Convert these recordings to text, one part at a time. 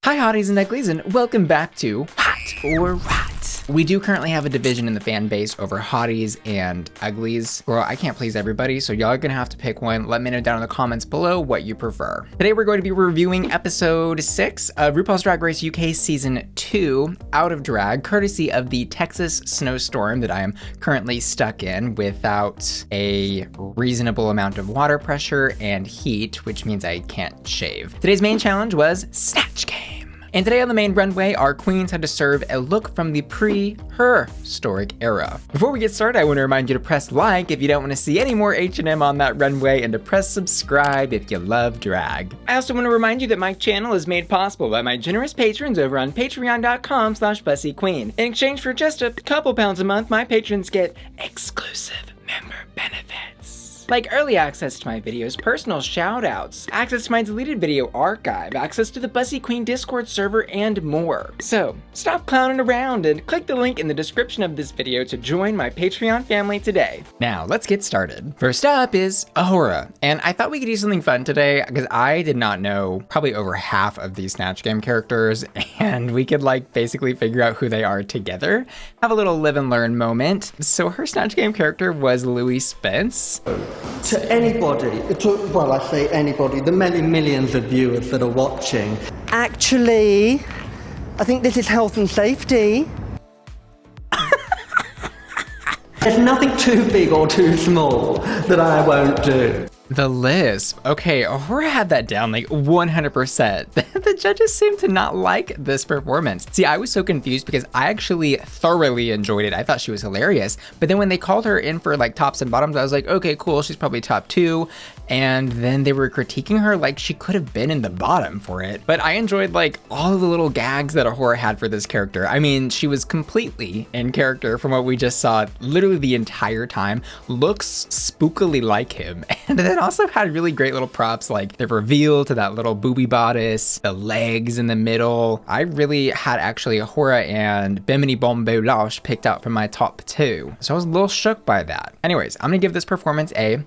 Hi hotties and uglies, and welcome back to Hot or Rot. We do currently have a division in the fan base over hotties and uglies. Girl, I can't please everybody, so y'all are gonna have to pick one. Let me know down in the comments below what you prefer. Today we're going to be reviewing episode 6 of RuPaul's Drag Race UK season 2, Out of Drag, courtesy of the Texas snowstorm that I am currently stuck in without a reasonable amount of water pressure and heat, which means I can't shave. Today's main challenge was Snatch Game. And today on the main runway, our queens had to serve a look from the pre-HERStoric era. Before we get started, I want to remind you to press like if you don't want to see any more H&M on that runway, and to press subscribe if you love drag. I also want to remind you that my channel is made possible by my generous patrons over on patreon.com/BussyQueen. In exchange for just a couple pounds a month, my patrons get exclusive member benefits, like early access to my videos, personal shoutouts, access to my deleted video archive, access to the Bussy Queen Discord server, and more. So stop clowning around and click the link in the description of this video to join my Patreon family today. Now let's get started. First up is Ahura, and I thought we could do something fun today because I did not know probably over half of these Snatch Game characters, and we could like basically figure out who they are together, have a little live and learn moment. So her Snatch Game character was Louie Spence. To anybody, well, I say anybody, the many millions of viewers that are watching. Actually, I think this is health and safety. There's nothing too big or too small that I won't do. The lisp. Okay, Ahura had that down like 100%. The judges seemed to not like this performance. See, I was so confused because I actually thoroughly enjoyed it. I thought she was hilarious. But then when they called her in for like tops and bottoms, I was like, okay, cool, she's probably top 2. And then they were critiquing her like she could have been in the bottom for it. But I enjoyed like all of the little gags that Ahura had for this character. I mean, she was completely in character from what we just saw literally the entire time. Looks spookily like him. And then also had really great little props like the reveal to that little booby bodice, the legs in the middle. I really had actually Ahura and Bimini Bon Boulash picked out from my top 2. So I was a little shook by that. Anyways, I'm gonna give this performance a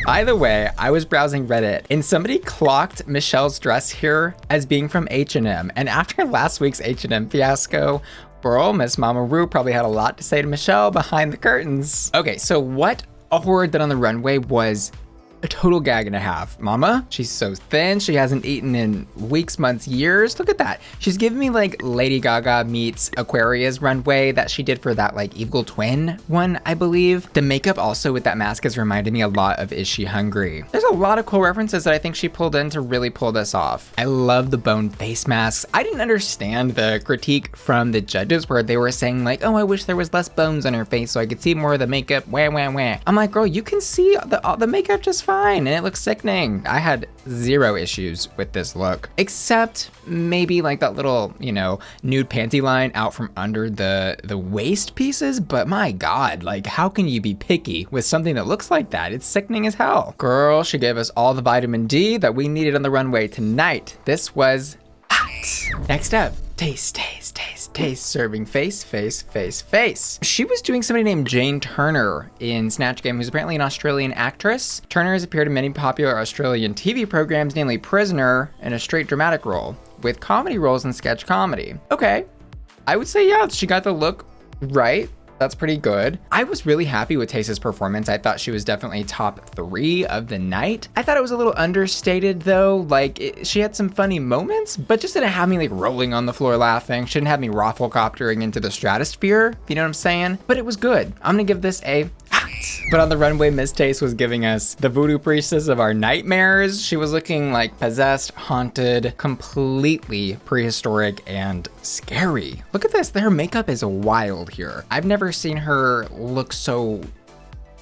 By the way, I was browsing Reddit and somebody clocked Michelle's dress here as being from H&M. And after last week's H&M fiasco, girl, Miss Mama Ru probably had a lot to say to Michelle behind the curtains. Okay, so what Ahura did on the runway was a total gag and a half. Mama, she's so thin. She hasn't eaten in weeks, months, years. Look at that. She's giving me like Lady Gaga meets Aquaria's runway that she did for that like Evil Twin one, I believe. The makeup also with that mask has reminded me a lot of Is She Hungry? There's a lot of cool references that I think she pulled in to really pull this off. I love the bone face masks. I didn't understand the critique from the judges where they were saying like, oh, I wish there was less bones on her face so I could see more of the makeup. Wah, wah, wah. I'm like, girl, you can see the makeup just fine, and it looks sickening. I had zero issues with this look, except maybe like that little, you know, nude panty line out from under the waist pieces. But my God, like how can you be picky with something that looks like that? It's sickening as hell. Girl, she gave us all the vitamin D that we needed on the runway tonight. This was hot. Next up, Tayce, serving face. She was doing somebody named Jane Turner in Snatch Game, who's apparently an Australian actress. Turner has appeared in many popular Australian TV programs, namely Prisoner, in a straight dramatic role, with comedy roles in sketch comedy. Okay, I would say yeah, she got the look right. That's pretty good. I was really happy with Tayce's performance. I thought she was definitely top 3 of the night. I thought it was a little understated though. Like she had some funny moments, but just didn't have me like rolling on the floor laughing. She didn't have me rafflecoptering into the stratosphere, if you know what I'm saying? But it was good. I'm gonna give this a But on the runway, Miss Tayce was giving us the voodoo priestess of our nightmares. She was looking like possessed, haunted, completely prehistoric and scary. Look at this, her makeup is wild here. I've never seen her look so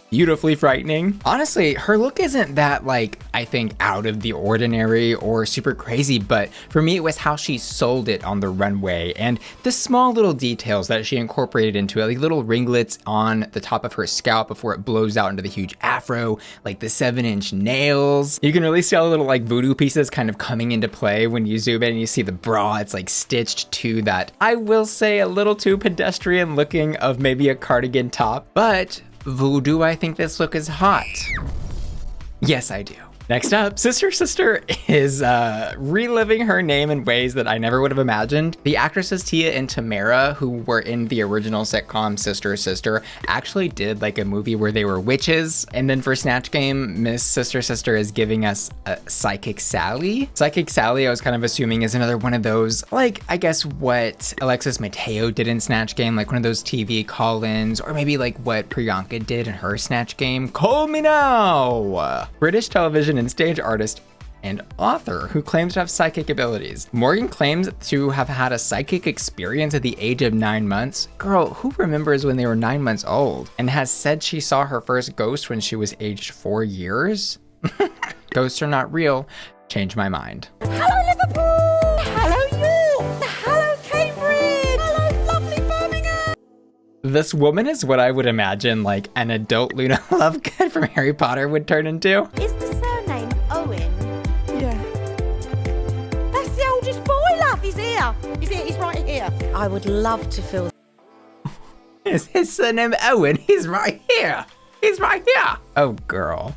beautifully frightening. Honestly, her look isn't that like, I think out of the ordinary or super crazy, but for me, it was how she sold it on the runway and the small little details that she incorporated into it, like little ringlets on the top of her scalp before it blows out into the huge afro, like the 7-inch nails. You can really see all the little like voodoo pieces kind of coming into play when you zoom in and you see the bra, it's like stitched to that, I will say a little too pedestrian looking of maybe a cardigan top, but do I think this look is hot? Yes, I do. Next up, Sister Sister is reliving her name in ways that I never would have imagined. The actresses Tia and Tamara, who were in the original sitcom Sister Sister, actually did like a movie where they were witches. And then for Snatch Game, Miss Sister Sister is giving us a Psychic Sally. Psychic Sally, I was kind of assuming, is another one of those, like, I guess what Alexis Mateo did in Snatch Game, like one of those TV call-ins, or maybe like what Priyanka did in her Snatch Game. Call me now! British television and stage artist and author who claims to have psychic abilities. Morgan claims to have had a psychic experience at the age of 9 months. Girl, who remembers when they were 9 months old? And has said she saw her first ghost when she was aged 4 years? Ghosts are not real. Change my mind. Hello, Liverpool! Hello, York! Hello, Cambridge! Hello, lovely Birmingham! This woman is what I would imagine like an adult Luna Lovegood from Harry Potter would turn into. Is the surname Owen? Yeah. That's the oldest boy, love. He's here. He's right here. I would love to feel... Is his surname Owen? He's right here. He's right here. Oh, girl.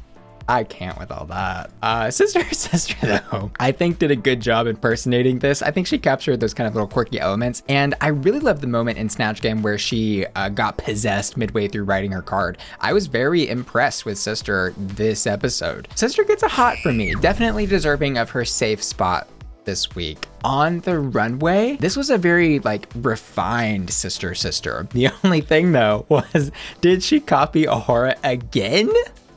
I can't with all that. Sister though, I think did a good job impersonating this. I think she captured those kind of little quirky elements. And I really love the moment in Snatch Game where she got possessed midway through writing her card. I was very impressed with Sister this episode. Sister gets a hot for me, definitely deserving of her safe spot this week. On the runway, this was a very like refined Sister. The only thing though was, did she copy Ahura again?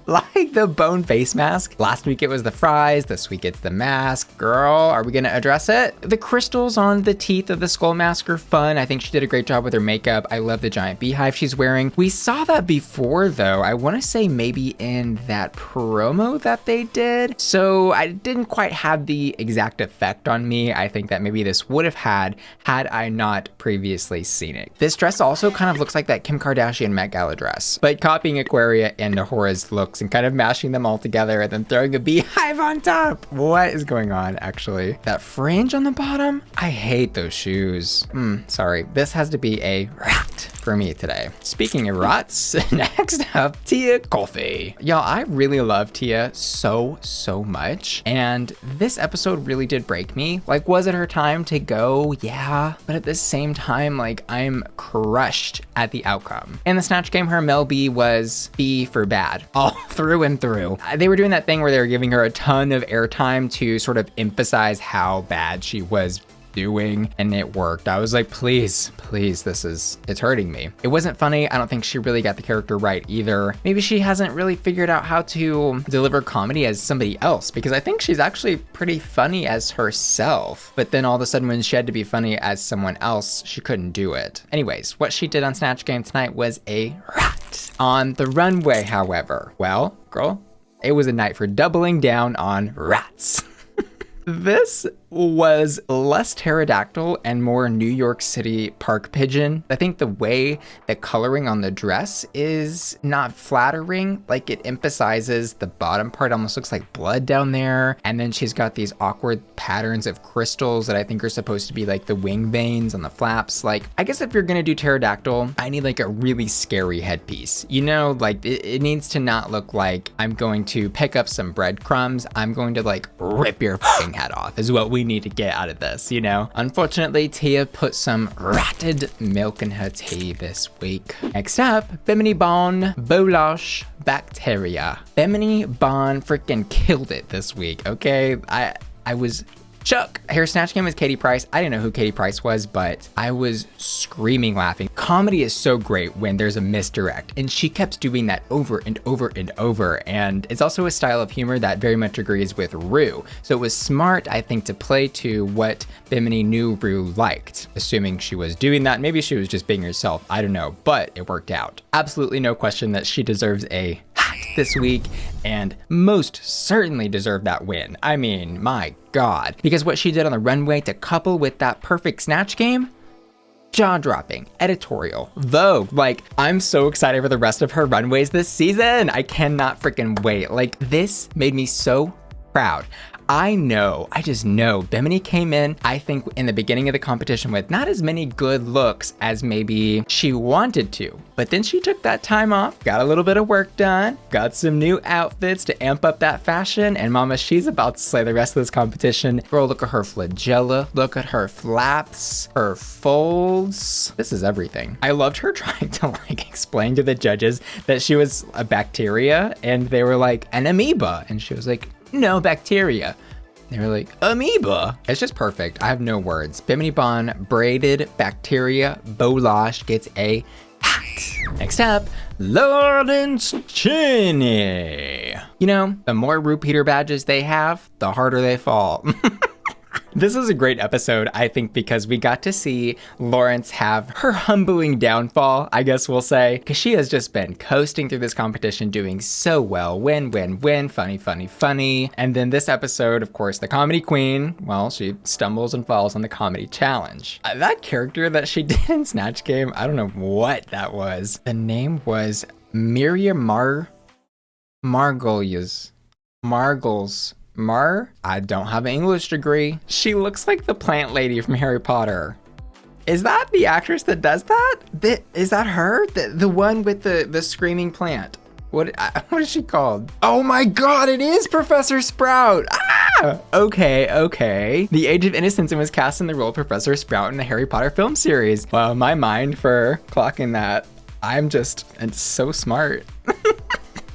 Like the bone face mask. Last week it was the fries, this week it's the mask. Girl, are we gonna address it? The crystals on the teeth of the skull mask are fun. I think she did a great job with her makeup. I love the giant beehive she's wearing. We saw that before though. I wanna say maybe in that promo that they did. So I didn't quite have the exact effect on me. I think that maybe this would have had I not previously seen it. This dress also kind of looks like that Kim Kardashian Met Gala dress, but copying Aquaria and Ahura's looks and kind of mashing them all together and then throwing a beehive on top. What is going on actually? That fringe on the bottom? I hate those shoes. Sorry, this has to be a rat for me today. Speaking of rats, next up, Tia Kofi. Y'all, I really love Tia so much. And this episode really did break me. Like, was it her time to go? Yeah. But at the same time, like, I'm crushed at the outcome. In the Snatch Game, her Mel B was B for bad. All through and through. They were doing that thing where they were giving her a ton of airtime to sort of emphasize how bad she was doing, and it worked. I was like, please, it's hurting me. It wasn't funny. I don't think she really got the character right either. Maybe she hasn't really figured out how to deliver comedy as somebody else, because I think she's actually pretty funny as herself, but then all of a sudden when she had to be funny as someone else, she couldn't do it. Anyways, what she did on Snatch Game tonight was a rat. On the runway, however, well, girl, it was a night for doubling down on rats. This was less pterodactyl and more New York City park pigeon. I think the way the coloring on the dress is not flattering. Like, it emphasizes the bottom part, almost looks like blood down there. And then she's got these awkward patterns of crystals that I think are supposed to be like the wing veins on the flaps. Like, I guess if you're gonna do pterodactyl, I need like a really scary headpiece. You know, like it needs to not look like I'm going to pick up some breadcrumbs. I'm going to like rip your fucking head off is what we need to get out of this, you know? Unfortunately, Tia put some ratted milk in her tea this week. Next up, Bimini Bon Boulash Bacteria. Bimini Bon freaking killed it this week, okay? I was shook. Her Snatch Game with Katie Price. I didn't know who Katie Price was, but I was screaming laughing. Comedy is so great when there's a misdirect, and she kept doing that over and over and over. And it's also a style of humor that very much agrees with Rue. So it was smart, I think, to play to what Bimini knew Rue liked. Assuming she was doing that, maybe she was just being herself. I don't know, but it worked out. Absolutely no question that she deserves a hat this week, and most certainly deserved that win. I mean, my God. Because what she did on the runway to couple with that perfect Snatch Game, jaw-dropping, editorial, Vogue. Like, I'm so excited for the rest of her runways this season. I cannot freaking wait. Like, this made me so proud. I just know Bimini came in, I think in the beginning of the competition with not as many good looks as maybe she wanted to, but then she took that time off, got a little bit of work done, got some new outfits to amp up that fashion, and mama, she's about to slay the rest of this competition. Girl, look at her flagella, look at her flaps, her folds. This is everything. I loved her trying to like explain to the judges that she was a bacteria, and they were like, an amoeba, and she was like, no, bacteria. They were like, amoeba. It's just perfect. I have no words. Bimini Bon braided bacteria Boulash gets a hat. Next up, Lawrence Chaney. You know, the more repeater badges they have, the harder they fall. This is a great episode, I think, because we got to see Lawrence have her humbling downfall, I guess we'll say, because she has just been coasting through this competition, doing so well. Win, win, win, funny, funny, funny. And then this episode, of course, the comedy queen, well, she stumbles and falls on the comedy challenge. That character that she did in Snatch Game, I don't know what that was. The name was Miriam Margoyles. I don't have an English degree. She looks like the plant lady from Harry Potter. Is that the actress that does that? Is that her? The one with the screaming plant? What is she called? Oh my God, it is Professor Sprout. Ah! Okay. The Age of Innocence and was cast in the role of Professor Sprout in the Harry Potter film series. Wow, my mind for clocking that. I'm just so smart.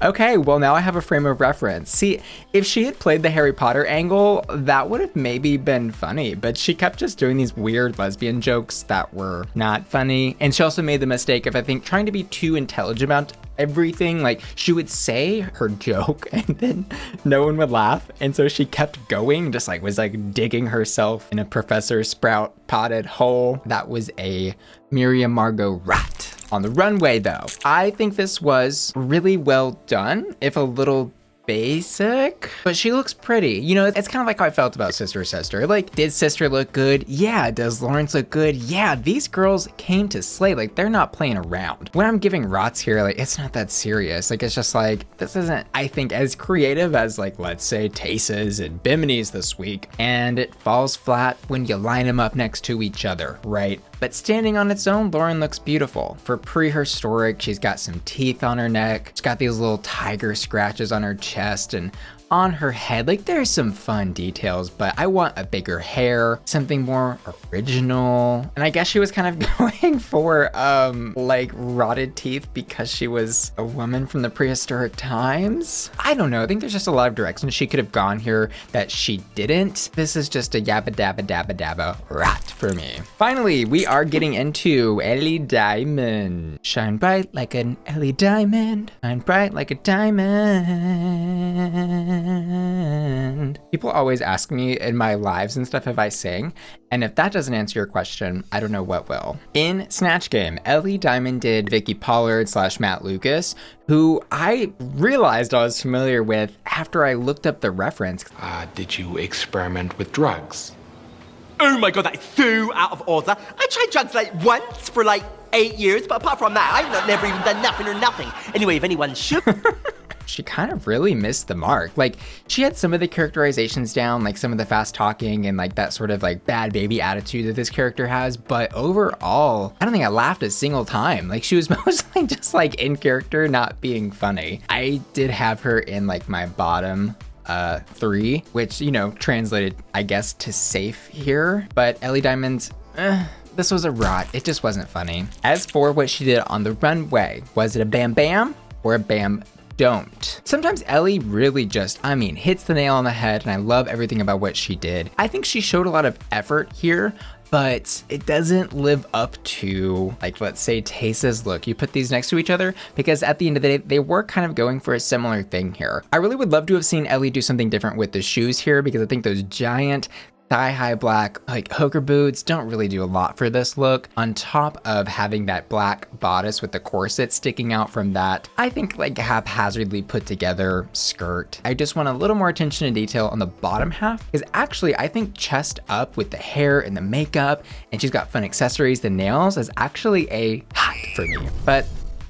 Okay, well now I have a frame of reference. See, if she had played the Harry Potter angle, that would have maybe been funny, but she kept just doing these weird lesbian jokes that were not funny. And she also made the mistake of, I think, trying to be too intelligent about everything. Like, she would say her joke and then no one would laugh. And so she kept going, just like was like digging herself in a Professor Sprout potted hole. That was a Miriam Margot rat. On the runway though, I think this was really well done, if a little basic, but she looks pretty. You know, it's kind of like how I felt about Sister. Like, did Sister look good? Yeah. Does Lawrence look good? Yeah. These girls came to slay. Like, they're not playing around. When I'm giving rots here, like, it's not that serious. Like, it's just like, this isn't, I think, as creative as, like, let's say Tayce's and Bimini's this week. And it falls flat when you line them up next to each other, right? But standing on its own, Lauren looks beautiful. For prehistoric, she's got some teeth on her neck. She's got these little tiger scratches on her chest and on her head. Like, there's some fun details, but I want a bigger hair, something more original. And I guess she was kind of going for like rotted teeth because she was a woman from the prehistoric times. I don't know. I think there's just a lot of directions she could have gone here that she didn't. This is just a yabba dabba dabba dabba rat for me. Finally, we are getting into Ellie Diamond. Shine bright like an Ellie Diamond. Shine bright like a diamond. People always ask me in my lives and stuff if I sing, and if that doesn't answer your question, I don't know what will. In Snatch Game, Ellie Diamond did Vicky Pollard / Matt Lucas, who I realized I was familiar with after I looked up the reference. Did you experiment with drugs? Oh my God, that is so out of order. I tried drugs like once for like 8 years, but apart from that, I've never even done nothing or nothing. Anyway, if anyone should... She kind of really missed the mark. Like, she had some of the characterizations down, like some of the fast talking and like that sort of like bad baby attitude that this character has. But overall, I don't think I laughed a single time. Like, she was mostly just like in character, not being funny. I did have her in like my bottom 3, which, you know, translated, I guess, to safe here. But Ellie Diamond's, this was a rot. It just wasn't funny. As for what she did on the runway, was it a bam bam or a bam don't? Sometimes Ellie really just, hits the nail on the head, and I love everything about what she did. I think she showed a lot of effort here, but it doesn't live up to, like, let's say Tayce's look. You put these next to each other because at the end of the day, they were kind of going for a similar thing here. I really would love to have seen Ellie do something different with the shoes here, because I think those giant thigh-high black like hooker boots don't really do a lot for this look, on top of having that black bodice with the corset sticking out from that, I think, like, haphazardly put together skirt. I just want a little more attention to detail on the bottom half, because actually I think chest up with the hair and the makeup, and she's got fun accessories, the nails, is actually a hat for me. But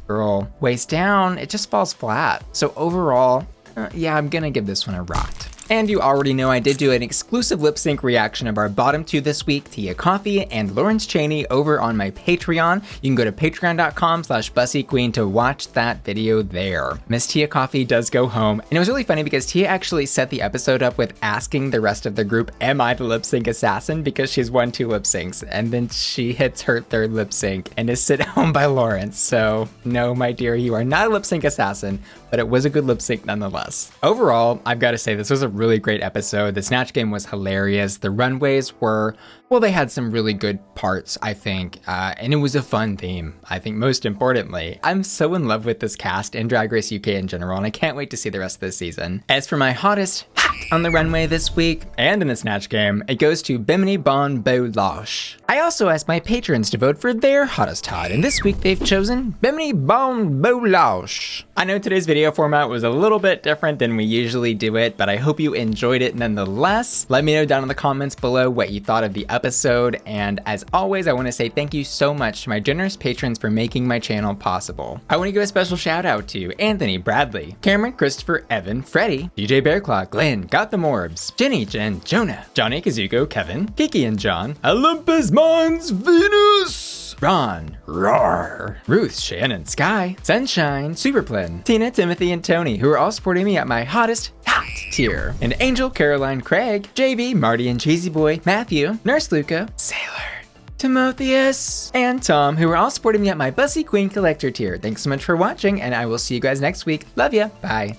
girl, waist down, it just falls flat. So overall, yeah, I'm gonna give this one a rot. And you already know I did do an exclusive lip sync reaction of our bottom two this week, Tia Kofi and Lawrence Chaney, over on my Patreon. You can go to patreon.com/BussyQueen to watch that video there. Miss Tia Kofi does go home, and it was really funny because Tia actually set the episode up with asking the rest of the group, am I the lip sync assassin? Because she's won 2 lip syncs, and then she hits her 3rd lip sync and is sent home by Lawrence. So no, my dear, you are not a lip sync assassin, but it was a good lip sync nonetheless. Overall, I've got to say this was a really great episode. The Snatch game was hilarious. The runways were, well, they had some really good parts, I think, and it was a fun theme. I think most importantly, I'm so in love with this cast and Drag Race UK in general, and I can't wait to see the rest of this season. As for my hottest hat on the runway this week, and in the Snatch game, it goes to Bimini Bon Boulash. I also asked my patrons to vote for their hottest hot, and this week they've chosen Bimini Bon Boulash. I know today's video format was a little bit different than we usually do it, but I hope you enjoyed it nonetheless. Let me know down in the comments below what you thought of the episode, and as always, I want to say thank you so much to my generous patrons for making my channel possible. I want to give a special shout out to Anthony, Bradley, Cameron, Christopher, Evan, Freddie, DJ Bearclaw, Glenn, Got the Morbs, Jenny, Jen, Jonah, Johnny, Kazuko, Kevin, Kiki and John, Olympus Mons, Venus, Ron, Roar, Ruth, Shannon, Sky, Sunshine, Superplin, Tina, Timothy, and Tony, who are all supporting me at my hottest hot tier, and Angel, Caroline, Craig, JB, Marty and Cheesy Boy, Matthew, Nurse Luca, Sailor, Timotheus, and Tom, who are all supporting me at my Bussy Queen Collector tier. Thanks so much for watching, and I will see you guys next week. Love ya. Bye.